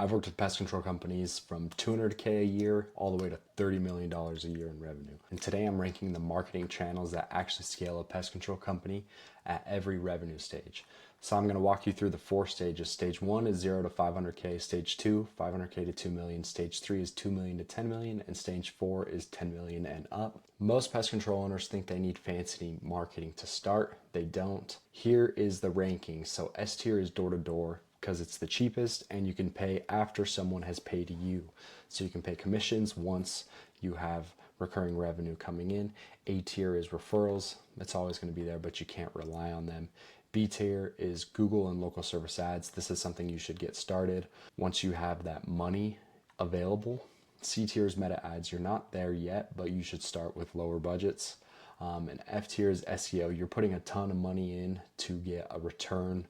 I've worked with pest control companies from 200K a year all the way to $30 million a year in revenue. And today I'm ranking the marketing channels that actually scale a pest control company at every revenue stage. So I'm going to walk you through the 4 stages. Stage 1 is 0 to 500K. Stage 2, 500K to 2 million. Stage 3 is 2 million to 10 million. And stage 4 is 10 million and up. Most pest control owners think they need fancy marketing to start. They don't. Here is the ranking. So S tier is door to door, because it's the cheapest and you can pay after someone has paid you. So you can pay commissions once you have recurring revenue coming in. A tier is referrals. It's always going to be there, but you can't rely on them. B tier is Google and local service ads. This is something you should get started once you have that money available. C tier is meta ads. You're not there yet, but you should start with lower budgets. And F tier is SEO. You're putting a ton of money in to get a return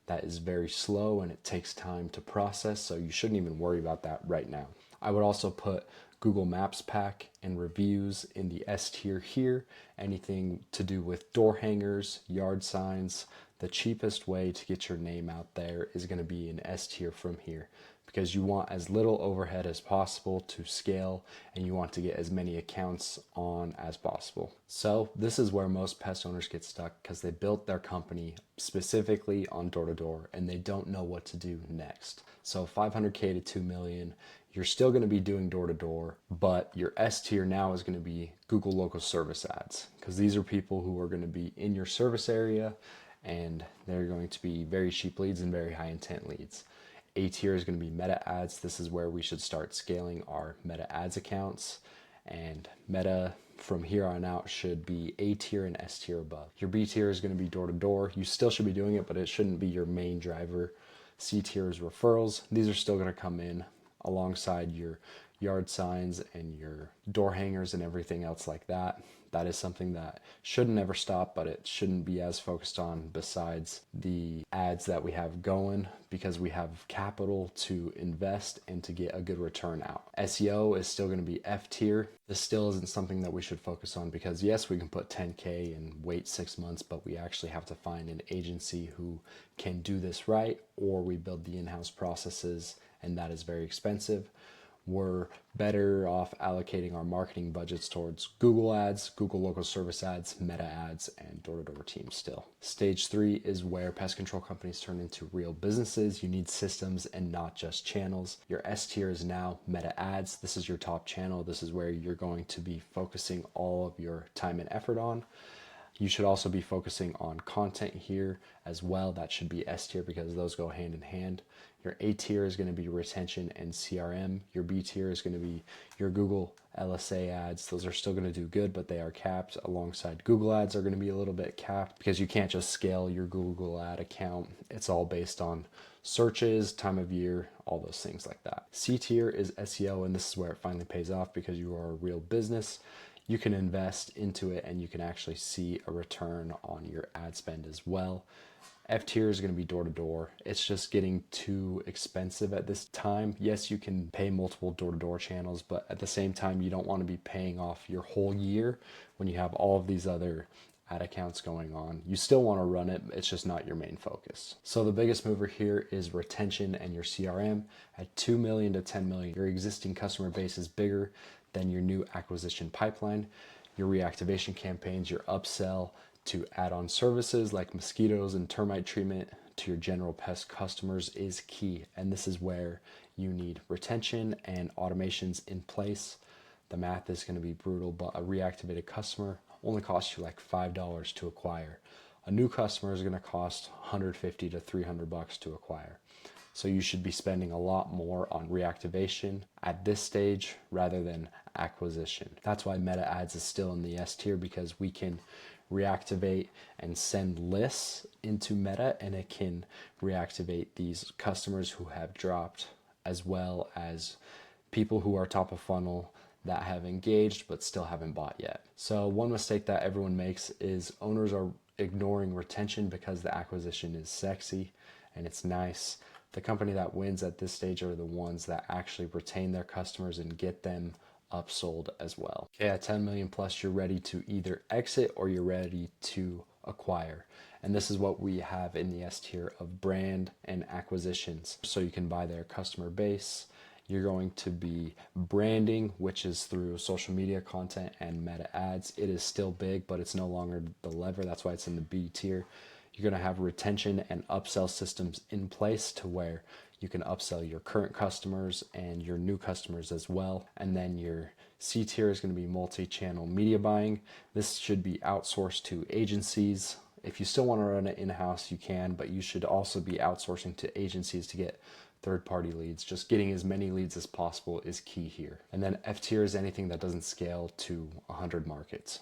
that is very slow and it takes time to process, so you shouldn't even worry about that right now. I would also put Google Maps pack and reviews in the S tier here. Anything to do with door hangers, yard signs, the cheapest way to get your name out there is going to be in S tier from here, because you want as little overhead as possible to scale and you want to get as many accounts on as possible. So this is where most pest owners get stuck, because they built their company specifically on door to door and they don't know what to do next. So 500K to 2 million, you're still going to be doing door to door, but your S tier now is going to be Google local service ads, because these are people who are going to be in your service area and they're going to be very cheap leads and very high intent leads. A tier is going to be meta ads. This is where we should start scaling our meta ads accounts, and meta from here on out should be A tier and S tier above. Your B tier is going to be door to door. You still should be doing it, but it shouldn't be your main driver. C tier is referrals. These are still going to come in alongside your yard signs and your door hangers and everything else like that. That is something that should never stop, but it shouldn't be as focused on besides the ads that we have going, because we have capital to invest and to get a good return out. SEO is still going to be F tier. This still isn't something that we should focus on, because yes, we can put 10K and wait 6 months, but we actually have to find an agency who can do this right, or we build the in-house processes, and that is very expensive. We're better off allocating our marketing budgets towards Google ads, Google local service ads, meta ads, and door-to-door teams still. Stage 3 is where pest control companies turn into real businesses. You need systems and not just channels. Your S tier is now meta ads. This is your top channel. This is where you're going to be focusing all of your time and effort on. You should also be focusing on content here as well. That should be S tier, because those go hand in hand. Your A tier is going to be retention and CRM. Your B tier is going to be your Google LSA ads. Those are still going to do good, but they are capped. Alongside Google ads are going to be a little bit capped, because you can't just scale your Google ad account. It's all based on searches, time of year, all those things like that. C tier is SEO, and this is where it finally pays off, because you are a real business. You can invest into it and you can actually see a return on your ad spend as well. F tier is going to be door to door. It's just getting too expensive at this time. Yes, you can pay multiple door to door channels, but at the same time, you don't want to be paying off your whole year when you have all of these other ad accounts going on. You still want to run it, it's just not your main focus. So the biggest mover here is retention and your CRM. At 2 million to 10 million, your existing customer base is bigger than your new acquisition pipeline. Your reactivation campaigns, your upsell to add-on services like mosquitoes and termite treatment to your general pest customers is key. And this is where you need retention and automations in place. The math is going to be brutal, but a reactivated customer only costs you like $5 to acquire. A new customer is going to cost $150 to $300 to acquire. So you should be spending a lot more on reactivation at this stage rather than acquisition. That's why meta ads is still in the S tier, because we can reactivate and send lists into meta, and it can reactivate these customers who have dropped, as well as people who are top of funnel that have engaged but still haven't bought yet. So one mistake that everyone makes is owners are ignoring retention because the acquisition is sexy and it's nice. The company that wins at this stage are the ones that actually retain their customers and get them upsold as well. Okay, at 10 million plus, you're ready to either exit or you're ready to acquire. And this is what we have in the S tier of brand and acquisitions. So you can buy their customer base. You're going to be branding, which is through social media content and meta ads. It is still big, but it's no longer the lever. That's why it's in the B tier. You're going to have retention and upsell systems in place to where you can upsell your current customers and your new customers as well. And then your C tier is going to be multi-channel media buying. This should be outsourced to agencies. If you still want to run it in-house, you can, but you should also be outsourcing to agencies to get third-party leads. Just getting as many leads as possible is key here. And then F tier is anything that doesn't scale to 100 markets.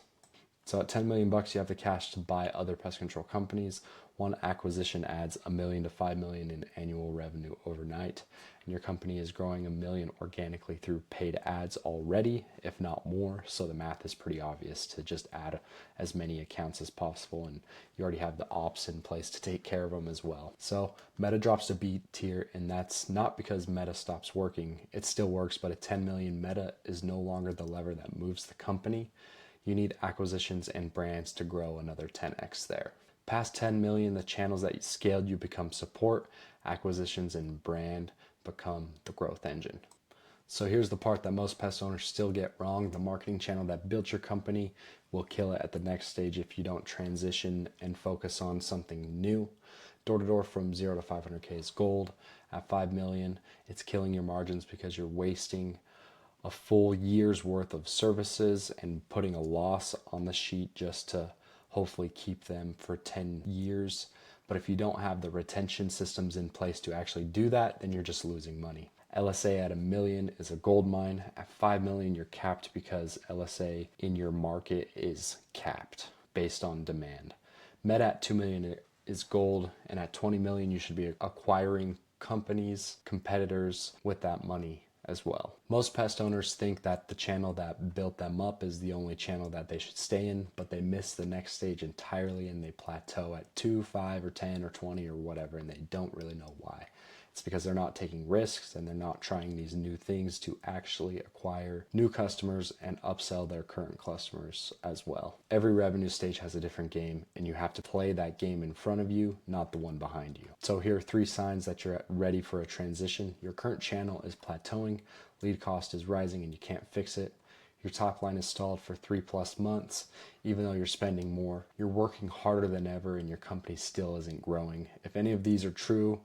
So at 10 million bucks, you have the cash to buy other pest control companies. One acquisition adds $1 million to $5 million in annual revenue overnight. And your company is growing $1 million organically through paid ads already, if not more. So the math is pretty obvious to just add as many accounts as possible. And you already have the ops in place to take care of them as well. So Meta drops to B tier, and that's not because Meta stops working. It still works, but at 10 million, Meta is no longer the lever that moves the company. You need acquisitions and brands to grow another 10x there. Past 10 million, the channels that you scaled, you become support, acquisitions, and brand become the growth engine. So here's the part that most pest owners still get wrong. The marketing channel that built your company will kill it at the next stage if you don't transition and focus on something new. Door-to-door from 0 to 500K is gold. At 5 million, it's killing your margins because you're wasting a full year's worth of services and putting a loss on the sheet just to hopefully keep them for 10 years. But if you don't have the retention systems in place to actually do that, then you're just losing money. LSA at $1 million is a gold mine. At 5 million, you're capped because LSA in your market is capped based on demand. Meta at 2 million is gold, and at 20 million, you should be acquiring companies, competitors with that money as well. Most pest owners think that the channel that built them up is the only channel that they should stay in, but they miss the next stage entirely and they plateau at 2, 5, or 10, or 20, or whatever, and they don't really know why. It's because they're not taking risks and they're not trying these new things to actually acquire new customers and upsell their current customers as well. Every revenue stage has a different game, and you have to play that game in front of you, not the one behind you. So here are 3 signs that you're ready for a transition. Your current channel is plateauing, lead cost is rising, and you can't fix it. Your top line is stalled for 3+ months, even though you're spending more. You're working harder than ever and your company still isn't growing. If any of these are true,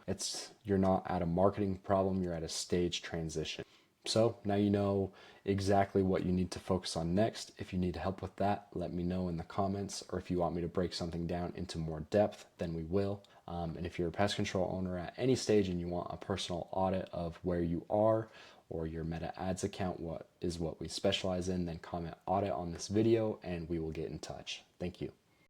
you're not at a marketing problem, you're at a stage transition. So now you know exactly what you need to focus on next. If you need help with that, let me know in the comments, or if you want me to break something down into more depth, then we will. And if you're a pest control owner at any stage and you want a personal audit of where you are, or your Meta Ads account, what we specialize in, then comment audit on this video and we will get in touch. Thank you.